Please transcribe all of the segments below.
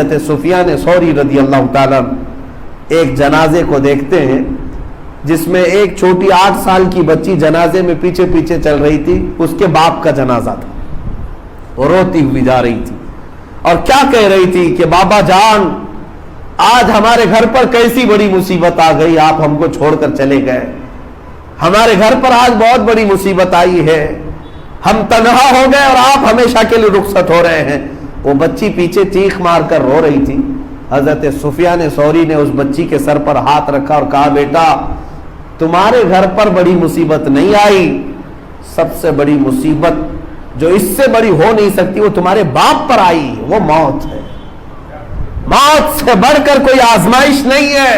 حضرت سفیان ثوری رضی اللہ تعالیٰ ایک جنازے کو دیکھتے ہیں جس میں ایک چھوٹی 8 سال کی بچی جنازے میں پیچھے پیچھے چل رہی تھی. اس کے باپ کا جنازہ تھا, وہ روتی ہوئی جا رہی تھی اور کیا کہہ رہی تھی کہ بابا جان آج ہمارے گھر پر کیسی بڑی مصیبت آ گئی, آپ ہم کو چھوڑ کر چلے گئے, ہمارے گھر پر آج بہت بڑی مصیبت آئی ہے, ہم تنہا ہو گئے اور آپ ہمیشہ کے لیے رخصت ہو رہے ہیں. وہ بچی پیچھے چیخ مار کر رو رہی تھی. حضرت سفیان ثوری نے اس بچی کے سر پر ہاتھ رکھا اور کہا بیٹا تمہارے گھر پر بڑی مصیبت نہیں آئی, سب سے بڑی مصیبت جو اس سے بڑی ہو نہیں سکتی وہ تمہارے باپ پر آئی, وہ موت ہے. موت سے بڑھ کر کوئی آزمائش نہیں ہے,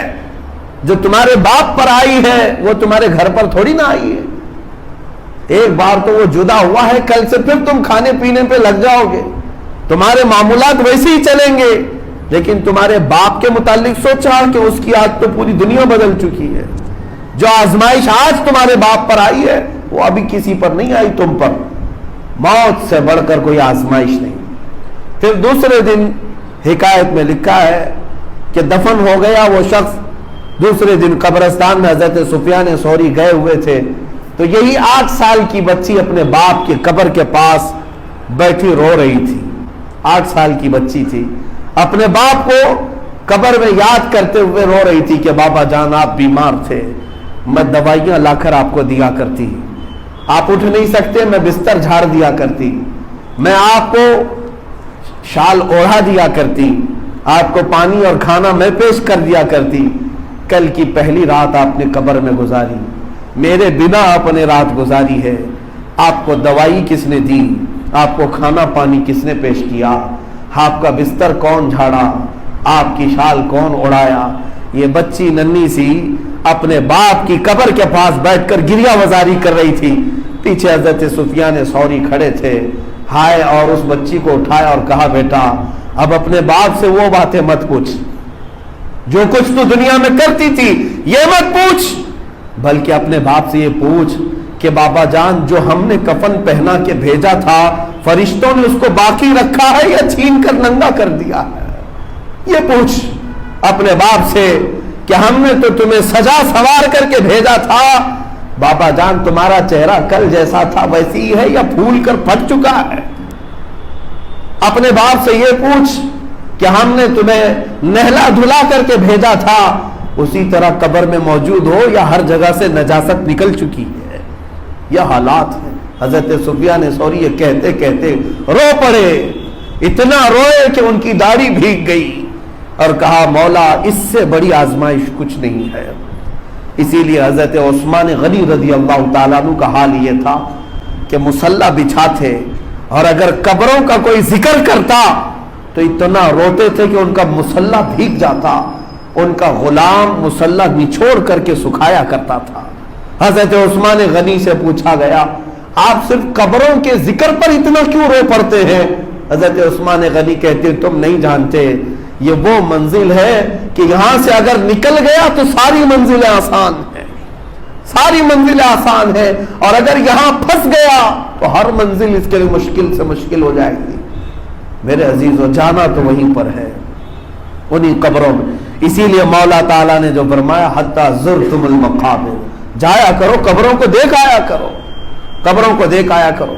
جو تمہارے باپ پر آئی ہے وہ تمہارے گھر پر تھوڑی نہ آئی ہے. ایک بار تو وہ جدا ہوا ہے, کل سے پھر تم کھانے پینے پہ لگ جاؤ گے, تمہارے معاملات ویسے ہی چلیں گے, لیکن تمہارے باپ کے متعلق سوچا کہ اس کی آج تو پوری دنیا بدل چکی ہے. جو آزمائش آج تمہارے باپ پر آئی ہے وہ ابھی کسی پر نہیں آئی تم پر. موت سے بڑھ کر کوئی آزمائش نہیں. پھر دوسرے دن حکایت میں لکھا ہے کہ دفن ہو گیا وہ شخص, دوسرے دن قبرستان میں حضرت سفیان ثوری گئے ہوئے تھے تو یہی 8 سال کی بچی اپنے باپ کی قبر کے پاس بیٹھی رو رہی تھی. 8 سال کی بچی تھی, اپنے باپ کو قبر میں یاد کرتے ہوئے رو رہی تھی کہ بابا جان آپ بیمار تھے, میں دوائیاں لا کر آپ کو دیا کرتی, آپ اٹھ نہیں سکتے میں بستر جھاڑ دیا کرتی, میں آپ کو شال اوڑھا دیا کرتی, آپ کو پانی اور کھانا میں پیش کر دیا کرتی. کل کی پہلی رات آپ نے قبر میں گزاری, میرے بنا آپ نے رات گزاری ہے, آپ کو دوائی کس نے دی, آپ کو کھانا پانی کس نے پیش کیا, آپ کا بستر کون جھاڑا, آپ کی شال کون اڑایا. یہ بچی ننھی سی اپنے باپ کی قبر کے پاس بیٹھ کر گریہ وزاری کر رہی تھی. پیچھے حضرت سفیان ثوری کھڑے تھے, ہائے, اور اس بچی کو اٹھایا اور کہا بیٹا اب اپنے باپ سے وہ باتیں مت پوچھ, جو کچھ تو دنیا میں کرتی تھی یہ مت پوچھ, بلکہ اپنے باپ سے یہ پوچھ کہ بابا جان جو ہم نے کفن پہنا کے بھیجا تھا فرشتوں نے اس کو باقی رکھا ہے یا چھین کر ننگا کر دیا ہے. یہ پوچھ اپنے باپ سے کہ ہم نے تو تمہیں سجا سوار کر کے بھیجا تھا, بابا جان تمہارا چہرہ کل جیسا تھا ویسی ہی ہے یا پھول کر پھٹ چکا ہے. اپنے باپ سے یہ پوچھ کہ ہم نے تمہیں نہلا دھلا کر کے بھیجا تھا اسی طرح قبر میں موجود ہو یا ہر جگہ سے نجاست نکل چکی ہے. یہ حالات ہیں. حضرت سفیان ثوری یہ کہتے کہتے رو پڑے, اتنا روئے کہ ان کی داڑھی بھیگ گئی اور کہا مولا اس سے بڑی آزمائش کچھ نہیں ہے. اسی لیے حضرت عثمان غنی رضی اللہ تعالیٰ عنہ کا حال یہ تھا کہ مصلی بچھاتے اور اگر قبروں کا کوئی ذکر کرتا تو اتنا روتے تھے کہ ان کا مصلی بھیگ جاتا. ان کا غلام مصلی نچوڑ کر کے سکھایا کرتا تھا. حضرت عثمان غنی سے پوچھا گیا آپ صرف قبروں کے ذکر پر اتنا کیوں رو پڑتے ہیں؟ حضرت عثمان غنی کہتے تم نہیں جانتے, یہ وہ منزل ہے کہ یہاں سے اگر نکل گیا تو ساری منزلیں آسان ہیں, ساری منزلیں آسان ہیں, اور اگر یہاں پھنس گیا تو ہر منزل اس کے لیے مشکل سے مشکل ہو جائے گی. میرے عزیزو جانا تو وہیں پر ہے, انہی قبروں میں. اسی لیے مولا تعالیٰ نے جو فرمایا حتی زرتم المقابر, جایا کرو قبروں کو دیکھ آیا کرو, قبروں کو دیکھ آیا کرو.